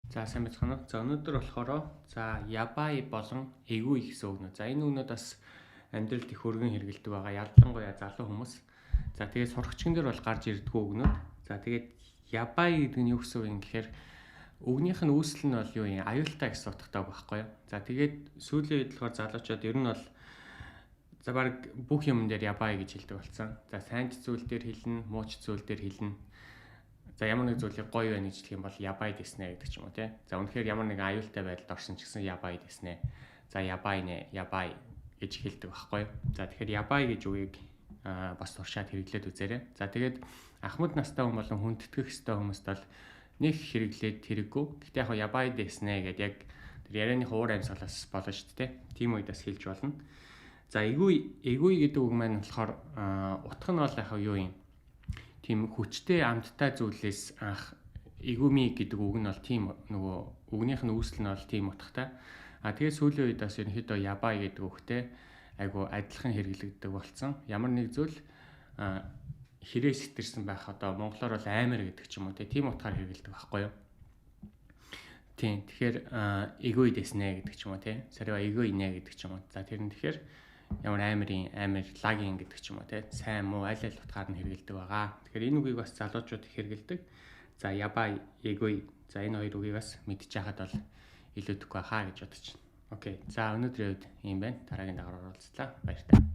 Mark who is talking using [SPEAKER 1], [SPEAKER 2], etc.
[SPEAKER 1] За сайн байцгаана уу. За өнөөдөр болохоор ябай болон эгүй гэсэн үгнүүд. За энэ үгнүүд бас амьдралд их өргөн хэрэгэлдэг байгаа. Ялангуяа залуу хүмүүс. За тэгээд сурагчдын дээр бол гарч ирдэггүй үгнүүд. За тэгээд ябай гэдэг нь юу гэсэн үг юм гэхээр үгнийх нь үүсэл нь бол юу юм? Аюултай гэсэн утгатай байхгүй юу? За тэгээд сүүлийн үед болохоор залуучууд ер нь бол за баг бүх юм дээр ябай гэж хэлдэг болсон. За сайн зүйл дээр хэлнэ, мууч зүйл дээр хэлнэ. За ямар нэг зүйлийг гоё байна гэж хэлэх юм бол ябай дэснэ гэдэг ч юм уу тий. За үнэхээр ямар нэг аюултай байдалд орсон ч гэсэн ябай дэснэ. За ябай нэ, ябай гэж хэлдэг байхгүй юу. За тэгэхээр ябай гэж үгийг бас туршаад хэрэглээд үзээрэй. За тэгээд ахмад настай хүн болон хүндэтгэх ёстой хүмүүст бол нэг хэрэглээд хэрэггүй. Гэхдээ яг ябай дэснэ гэдэг яг тэр ярианы хуур амьсгалаас болно шүү дээ. Тийм үед бас хэлж болно. За эгүй гэдэг үг маань болохоор утга нь бол яг юу юм? Тийм хүчтэй амттай зүйлээс анх игүми гэдэг үг нь бол тийм нөгөө үгнийх нь үүсэл нь бол тийм утгатай. Тэгээд сүүлийн үед бас ерөнхийдөө ябай гэдэг үгтэй айгу адилхан хэрэглэгддэг болсон. Ямар нэг зүйл хэрэг сэтэрсэн байх одоо монголоор бол аймар гэдэг ч юм уу тийм утгаар хэрэглэдэг байхгүй юу? Тийм тэгэхээр эгүй дэснэ гэдэг ч юм уу тий. Сарва эгүй нэ гэдэг ч юм уу. За тэр нь тэгэхээр ямар амар лагийн гэдэг ч юм уу тий сайн муу аль утгаар нь хэрэгэлдэг байгаа. Тэгэхээр энэ үгийг бас залуучууд их хэрэгэлдэг. За ябай, эгүй. За энэ хоёр үгийг бас мэдчихэхэд бол илүүдэхгүй хаа гэж бодож байна. Окей. За өнөөдрийн үед ийм байна. Дараагийн дагаар оролцлаа. Баярлалаа.